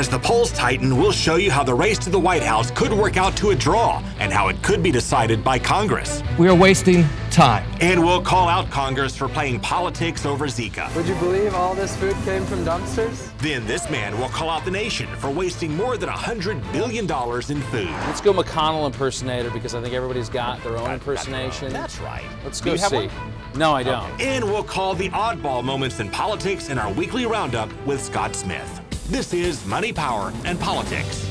As the polls tighten, we'll show you how the race to the White House could work out to a draw and how it could be decided by Congress. We are wasting time. And we'll call out Congress for playing politics over Zika. Would you believe all this food came from dumpsters? Then this man will call out the nation for wasting more than $100 billion in food. Let's go McConnell impersonator, because I think everybody's got their own impersonation. That's right. Let's go see. No, I don't. And we'll call the oddball moments in politics in our weekly roundup with Scott Smith. This is Money, Power, and Politics.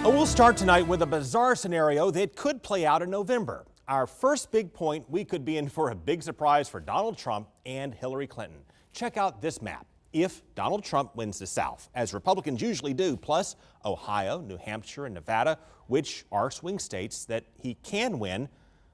We'll start tonight with a bizarre scenario that could play out in November. Our first big point, we could be in for a big surprise for Donald Trump and Hillary Clinton. Check out this map. If Donald Trump wins the South, as Republicans usually do, plus Ohio, New Hampshire, and Nevada, which are swing states that he can win,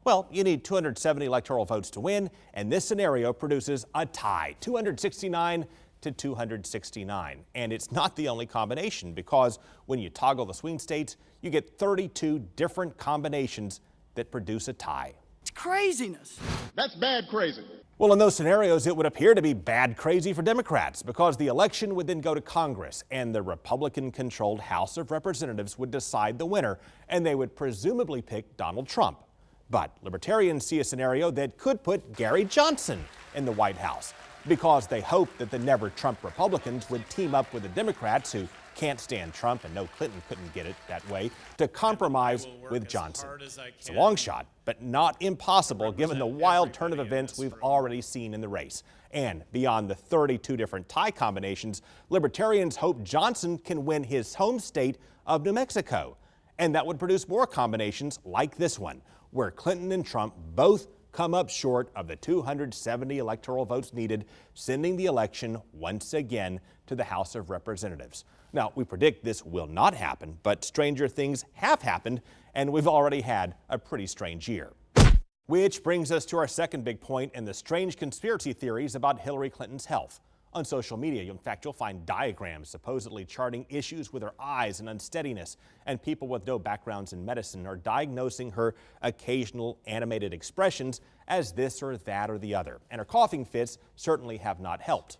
well, you need 270 electoral votes to win, and this scenario produces a tie, 269 to 269. And it's not the only combination, because when you toggle the swing states, you get 32 different combinations that produce a tie. It's craziness. That's bad crazy. Well, in those scenarios, it would appear to be bad crazy for Democrats, because the election would then go to Congress and the Republican-controlled House of Representatives would decide the winner, and they would presumably pick Donald Trump. But libertarians see a scenario that could put Gary Johnson in the White House, because they hope that the never-Trump Republicans would team up with the Democrats, who can't stand Trump and know Clinton couldn't get it that way, to compromise with Johnson. It's a long shot, but not impossible given the wild turn of events we've already seen in the race. And beyond the 32 different tie combinations, libertarians hope Johnson can win his home state of New Mexico. And that would produce more combinations like this one, where Clinton and Trump both come up short of the 270 electoral votes needed, sending the election once again to the House of Representatives. Now, we predict this will not happen, but stranger things have happened, and we've already had a pretty strange year. Which brings us to our second big point in the strange conspiracy theories about Hillary Clinton's health. On social media, in fact, you'll find diagrams supposedly charting issues with her eyes and unsteadiness, and people with no backgrounds in medicine are diagnosing her occasional animated expressions as this or that or the other. And her coughing fits certainly have not helped.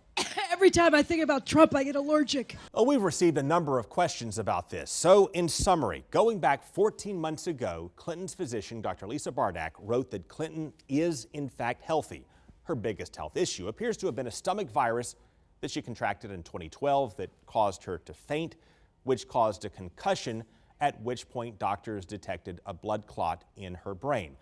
Every time I think about Trump, I get allergic. Well, we've received a number of questions about this. So, in summary, going back 14 months ago, Clinton's physician, Dr. Lisa Bardak, wrote that Clinton is, in fact, healthy. Her biggest health issue appears to have been a stomach virus that she contracted in 2012 that caused her to faint, which caused a concussion, at which point doctors detected a blood clot in her brain.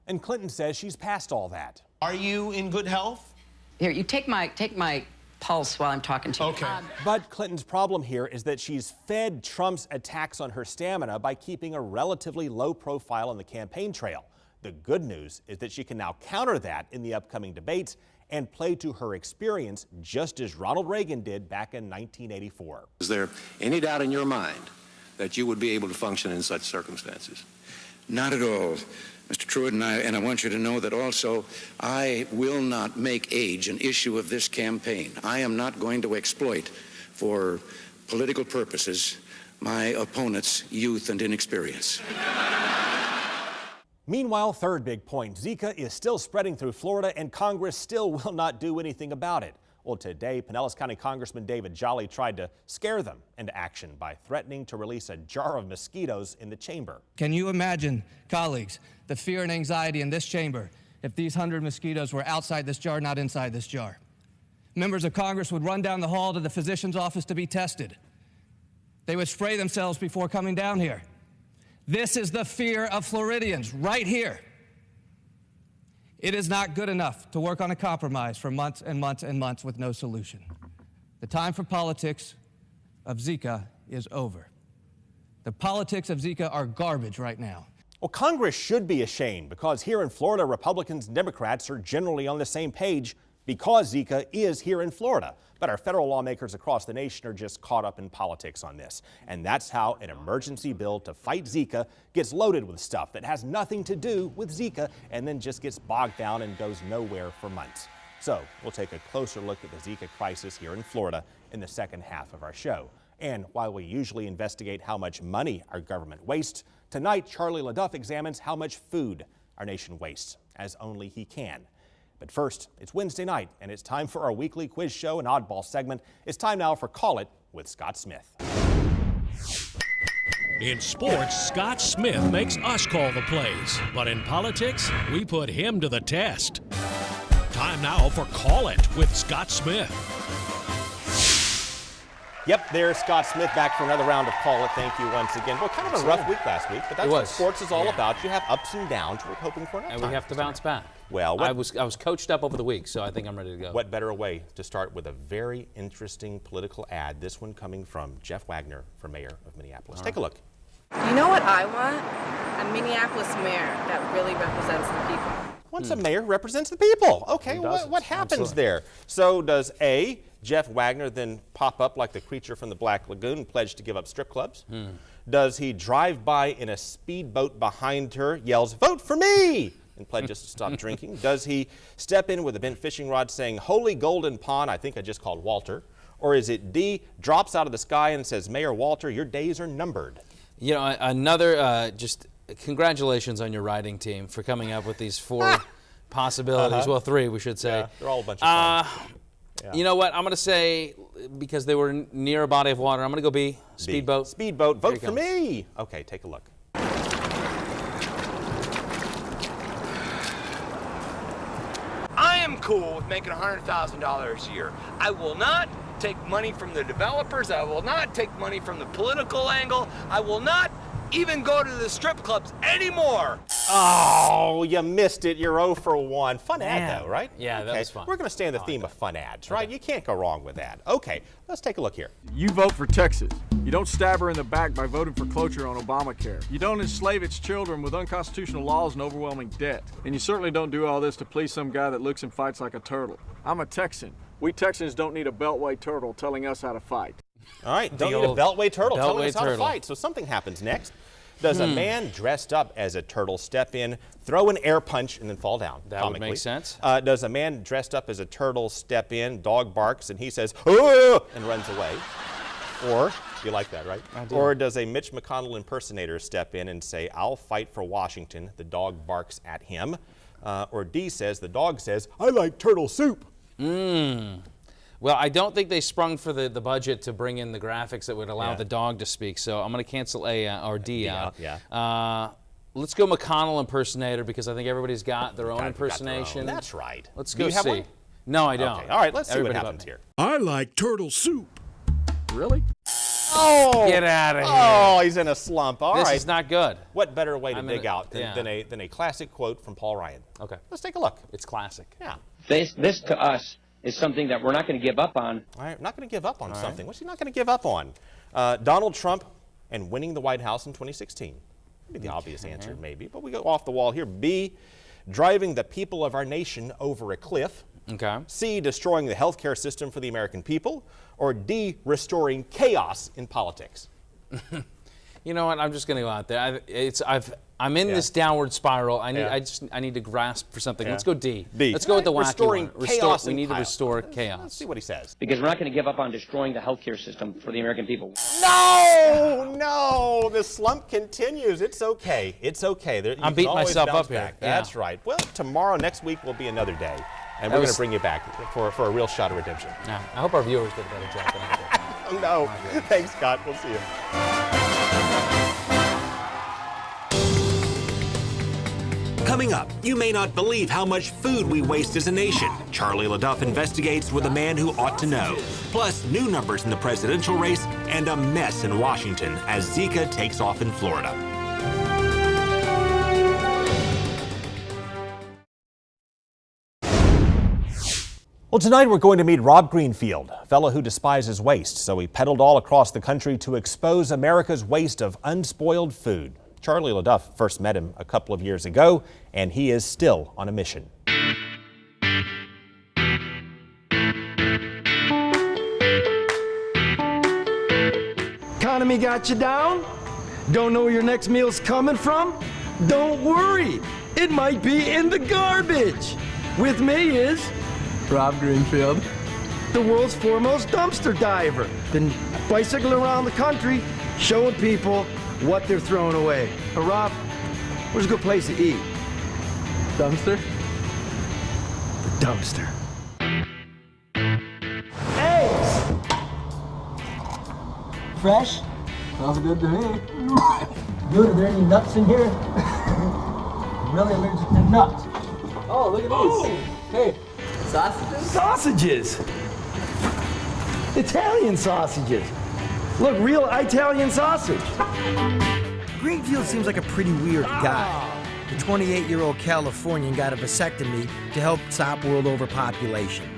And Clinton says she's past all that. Are you in good health? Here, you take my pulse while I'm talking to you. Okay. But Clinton's problem here is that she's fed Trump's attacks on her stamina by keeping a relatively low profile on the campaign trail. The good news is that she can now counter that in the upcoming debates and play to her experience, just as Ronald Reagan did back in 1984. Is there any doubt in your mind that you would be able to function in such circumstances? Not at all, Mr. Truitt, and I want you to know that also I will not make age an issue of this campaign. I am not going to exploit for political purposes my opponent's youth and inexperience. Meanwhile, third big point, Zika is still spreading through Florida and Congress still will not do anything about it. Well, today, Pinellas County Congressman David Jolly tried to scare them into action by threatening to release a jar of mosquitoes in the chamber. Can you imagine, colleagues, the fear and anxiety in this chamber if these 100 mosquitoes were outside this jar, not inside this jar? Members of Congress would run down the hall to the physician's office to be tested. They would spray themselves before coming down here. This is the fear of Floridians right here. It is not good enough to work on a compromise for months and months and months with no solution. The time for politics of Zika is over. The politics of Zika are garbage right now. Well, Congress should be ashamed, because here in Florida, Republicans and Democrats are generally on the same page because Zika is here in Florida. But our federal lawmakers across the nation are just caught up in politics on this. And that's how an emergency bill to fight Zika gets loaded with stuff that has nothing to do with Zika and then just gets bogged down and goes nowhere for months. So we'll take a closer look at the Zika crisis here in Florida in the second half of our show. And while we usually investigate how much money our government wastes, tonight Charlie LeDuff examines how much food our nation wastes, as only he can. But first, it's Wednesday night, and it's time for our weekly quiz show and oddball segment. It's time now for Call It with Scott Smith. In sports, Scott Smith makes us call the plays. But in politics, we put him to the test. Time now for Call It with Scott Smith. Yep, there's Scott Smith back for another round of Call It. Thank you once again. Well, kind of a rough week last week, but that's what sports is all about. You have ups and downs. We're hoping for an uptime. And we have to bounce back. Well, I was coached up over the week, so I think I'm ready to go. What better way to start with a very interesting political ad? This one coming from Jeff Wagner for mayor of Minneapolis. Take a look. You know what I want? A Minneapolis mayor that really represents the people. Once a mayor represents the people. Okay, what happens there? So does A, Jeff Wagner then pop up like the creature from the Black Lagoon and pledge to give up strip clubs? Does he drive by in a speedboat behind her, yells, "Vote for me!" and pledges to stop drinking? Does he step in with a bent fishing rod saying, "Holy golden pond, I think I just called Walter"? Or is it D, drops out of the sky and says, "Mayor Walter, your days are numbered"? You know, another, just congratulations on your writing team for coming up with these four possibilities. Well, three, we should say. Yeah, they're all a bunch of fun. You know what? I'm going to say, because they were near a body of water, I'm going to go B, speedboat. Speedboat, vote for me. Okay, take a look. I am cool with making $100,000 a year. I will not take money from the developers. I will not take money from the political angle. I will not even go to the strip clubs anymore. Oh, you missed it. You're 0 for 1. Fun ad, though, right? Yeah, that was fun. We're going to stay on the theme of fun ads, right? You can't go wrong with that. Okay, let's take a look here. You vote for Texas. You don't stab her in the back by voting for cloture on Obamacare. You don't enslave its children with unconstitutional laws and overwhelming debt. And you certainly don't do all this to please some guy that looks and fights like a turtle. I'm a Texan. We Texans don't need a beltway turtle telling us how to fight. All right, don't need a beltway turtle telling us how to fight. So something happens next. Does a man dressed up as a turtle step in, throw an air punch, and then fall down? That would make sense. Does a man dressed up as a turtle step in, dog barks, and he says, "Oh!" and runs away? Or, you like that, right? I do. Or does a Mitch McConnell impersonator step in and say, "I'll fight for Washington," the dog barks at him? Or D says, the dog says, "I like turtle soup." Well, I don't think they sprung for the budget to bring in the graphics that would allow the dog to speak, so I'm going to cancel A or D out. Let's go McConnell impersonator, because I think everybody's got their own impersonation. That's right. Let's Do go you have C. one? No, I don't. Okay. All right, let's see what happens here. I like turtle soup. Really? Oh! Get out of here. Oh, he's in a slump. All right. This is not good. What better way to dig out than a classic quote from Paul Ryan? Okay. Let's take a look. It's classic. Yeah. This to us is something that we're not going to give up on. All right, not going to give up on something. What's he not going to give up on? Donald Trump and winning the White House in 2016. Maybe the obvious answer, maybe, but we go off the wall here. B, driving the people of our nation over a cliff. Okay. C, destroying the healthcare system for the American people. Or D, restoring chaos in politics. You know what? I'm just going to go out there. I'm in this downward spiral. I need to grasp for something. Let's go D. D. Let's go with the wacky restoring one. Chaos we need to chaos. restore chaos. Let's see what he says. Because we're not going to give up on destroying the healthcare system for the American people. No, no, the slump continues. It's okay. It's okay. I'm beating myself up here. That's right. Well, tomorrow, next week will be another day, and we're going to bring you back for a real shot of redemption. Yeah, I hope our viewers did a better job than I did. Oh, no. Thanks, Scott. We'll see you. Coming up, you may not believe how much food we waste as a nation. Charlie LeDuff investigates with a man who ought to know. Plus, new numbers in the presidential race and a mess in Washington as Zika takes off in Florida. Well, tonight we're going to meet Rob Greenfield, a fellow who despises waste, so he pedaled all across the country to expose America's waste of unspoiled food. Charlie LeDuff first met him a couple of years ago, and he is still on a mission. Economy got you down? Don't know where your next meal's coming from? Don't worry, it might be in the garbage. With me is Rob Greenfield, the world's foremost dumpster diver. Been bicycling around the country, showing people what they're throwing away. Rob, where's a good place to eat? dumpster. dumpster. Eggs! Fresh? Sounds good to me. Good, are there any nuts in here? I'm really allergic to nuts. Oh, look at these. Hey, sausages? Sausages! Italian sausages. Look, real Italian sausage. Greenfield seems like a pretty weird guy. The 28-year-old Californian got a vasectomy to help stop world overpopulation.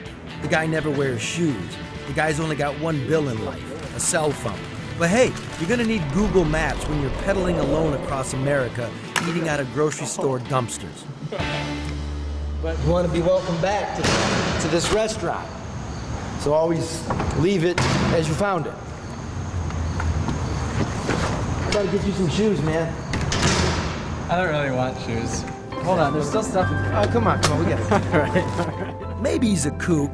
The guy never wears shoes. The guy's only got one bill in life, a cell phone. But hey, you're gonna need Google Maps when you're pedaling alone across America, eating out of grocery store dumpsters. But you want to be welcome back to this restaurant. So always leave it as you found it. I gotta get you some shoes, man. I don't really want shoes. Hold on, there's still stuff in here. Oh, come on, we got it. All right. Maybe he's a kook,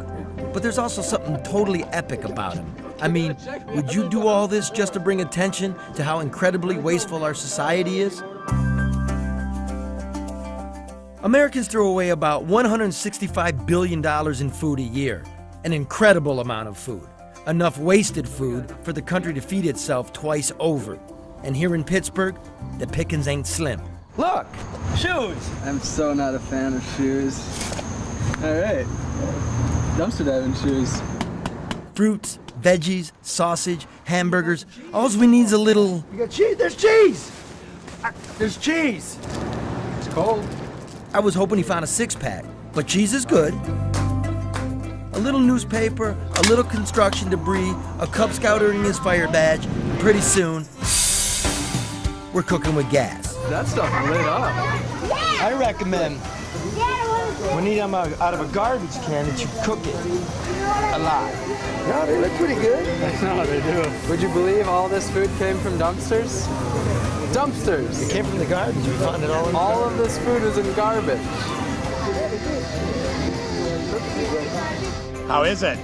but there's also something totally epic about him. I mean, would you do all this just to bring attention to how incredibly wasteful our society is? Americans throw away about $165 billion in food a year, an incredible amount of food. Enough wasted food for the country to feed itself twice over. And here in Pittsburgh, the pickings ain't slim. Look, shoes! I'm so not a fan of shoes. All right, dumpster diving shoes. Fruits, veggies, sausage, hamburgers. All we need is a little... You got cheese? There's cheese! There's cheese! It's cold. I was hoping he found a six-pack, but cheese is good. A little newspaper, a little construction debris, a Cub Scout earning his fire badge. Pretty soon, we're cooking with gas. That stuff lit up. I recommend when you eat them out of a garbage can that you cook it a lot. No, they look pretty good. No, they do. Would you believe all this food came from dumpsters? Dumpsters. It came from the garbage. We found it all in the All garbage. of this food is in garbage. How is it?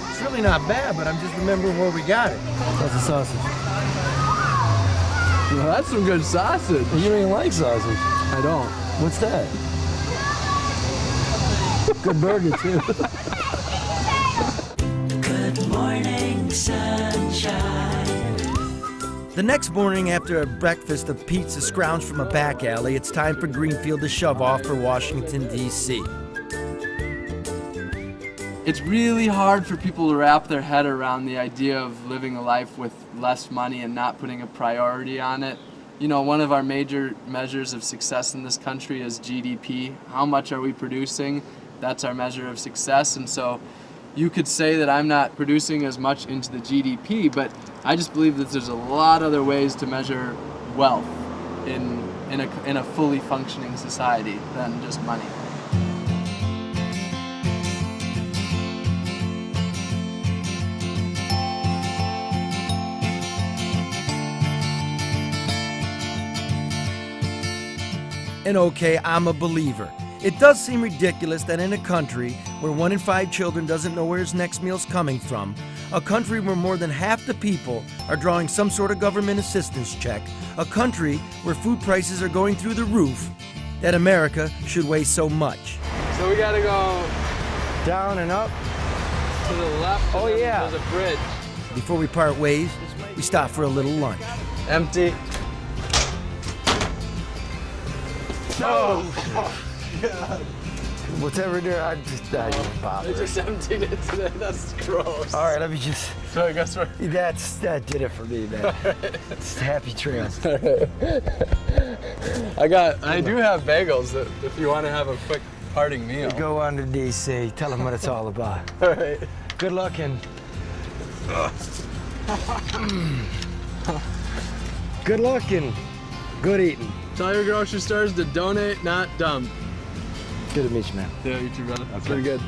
It's really not bad, but I'm just remembering where we got it. That's a sausage. Well, that's some good sausage. You don't even like sausage. I don't. What's that? Good burger, too. Good morning, sunshine. The next morning, after a breakfast of pizza scrounged from a back alley, it's time for Greenfield to shove off for Washington, D.C. It's really hard for people to wrap their head around the idea of living a life with less money and not putting a priority on it. You know, one of our major measures of success in this country is GDP. How much are we producing? That's our measure of success. And so you could say that I'm not producing as much into the GDP, but I just believe that there's a lot of other ways to measure wealth in a fully functioning society than just money. And okay, I'm a believer. It does seem ridiculous that in a country where 1 in 5 children doesn't know where his next meal's coming from, a country where more than half the people are drawing some sort of government assistance check, a country where food prices are going through the roof, that America should weigh so much. So we gotta go down and up to the left. Oh, yeah. There's a bridge. Before we part ways, we stop for a little lunch. Empty. No! Whatever there, I didn't bother. I just emptied it today. That's gross. All right, let me just. So I guess that did it for me, man. It's happy trails. I do have bagels if you want to have a quick parting meal. Go on to DC. Tell them what it's all about. All right. Good luck and. Good luck and good eating. Tell your grocery stores to donate, not dump. Good to meet you, man. Yeah, you too, brother. Okay. Pretty good.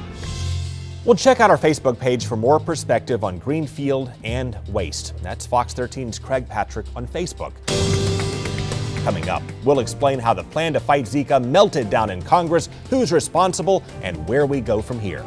Well, check out our Facebook page for more perspective on Greenfield and waste. That's Fox 13's Craig Patrick on Facebook. Coming up, we'll explain how the plan to fight Zika melted down in Congress, who's responsible, and where we go from here.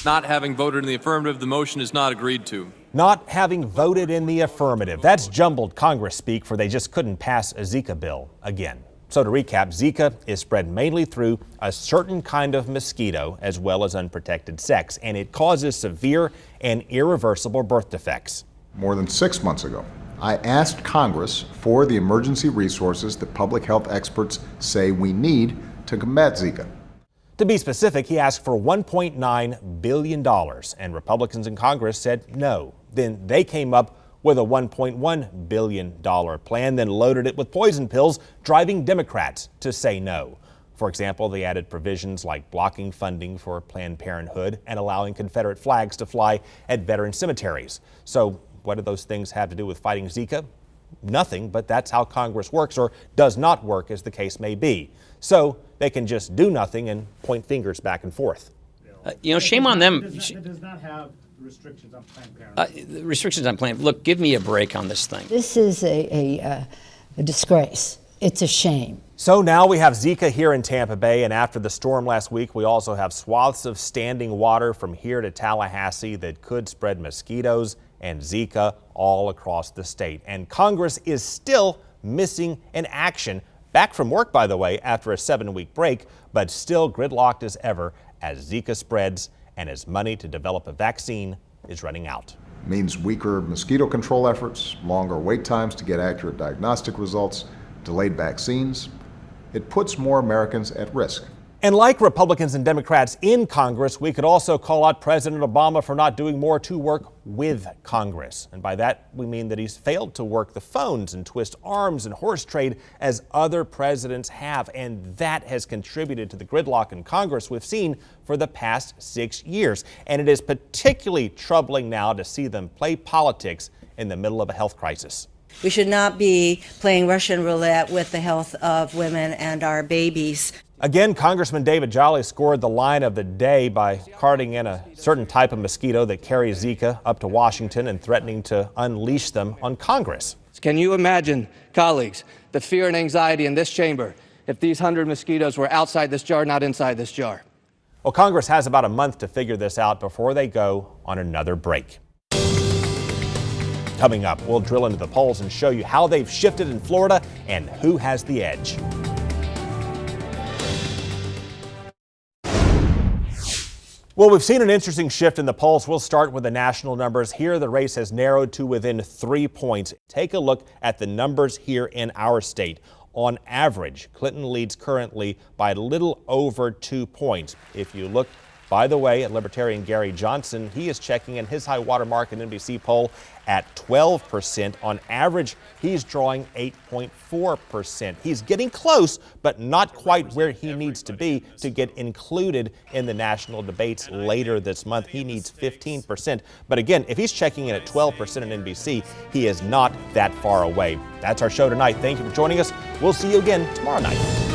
Not having voted in the affirmative, the motion is not agreed to. Not having voted in the affirmative. That's jumbled Congress speak for they just couldn't pass a Zika bill again. So to recap, Zika is spread mainly through a certain kind of mosquito as well as unprotected sex, and it causes severe and irreversible birth defects. More than 6 months ago, I asked Congress for the emergency resources that public health experts say we need to combat Zika. To be specific, he asked for $1.9 billion, and Republicans in Congress said no. Then they came up with a $1.1 billion plan, then loaded it with poison pills, driving Democrats to say no. For example, they added provisions like blocking funding for Planned Parenthood and allowing Confederate flags to fly at veteran cemeteries. So what do those things have to do with fighting Zika? Nothing, but that's how Congress works, or does not work, as the case may be. So they can just do nothing and point fingers back and forth. Shame on them. It does not have restrictions on Planned Parenthood. Restrictions on Planned. Look, give me a break on this thing. This is a disgrace. It's a shame. So now we have Zika here in Tampa Bay, and after the storm last week, we also have swaths of standing water from here to Tallahassee that could spread mosquitoes and Zika all across the state. And Congress is still missing in action. Back from work, by the way, after a 7-week break, but still gridlocked as ever as Zika spreads and as money to develop a vaccine is running out. Means weaker mosquito control efforts, longer wait times to get accurate diagnostic results, delayed vaccines. It puts more Americans at risk. And like Republicans and Democrats in Congress, we could also call out President Obama for not doing more to work with Congress. And by that, we mean that he's failed to work the phones and twist arms and horse trade as other presidents have. And that has contributed to the gridlock in Congress we've seen for the past 6 years. And it is particularly troubling now to see them play politics in the middle of a health crisis. We should not be playing Russian roulette with the health of women and our babies. Again, Congressman David Jolly scored the line of the day by carting in a certain type of mosquito that carries Zika up to Washington and threatening to unleash them on Congress. Can you imagine, colleagues, the fear and anxiety in this chamber if these 100 mosquitoes were outside this jar, not inside this jar? Well, Congress has about a month to figure this out before they go on another break. Coming up, we'll drill into the polls and show you how they've shifted in Florida and who has the edge. Well, we've seen an interesting shift in the polls. We'll start with the national numbers. Here, the race has narrowed to within 3 points. Take a look at the numbers here in our state. On average, Clinton leads currently by a little over 2 points. If you look, by the way, at Libertarian Gary Johnson, he is checking in his high water mark in NBC poll at 12%. On average, he's drawing 8.4%. He's getting close, but not quite where he needs to be to get included in the national debates later this month. He needs 15%. But again, if he's checking in at 12% in NBC, he is not that far away. That's our show tonight. Thank you for joining us. We'll see you again tomorrow night.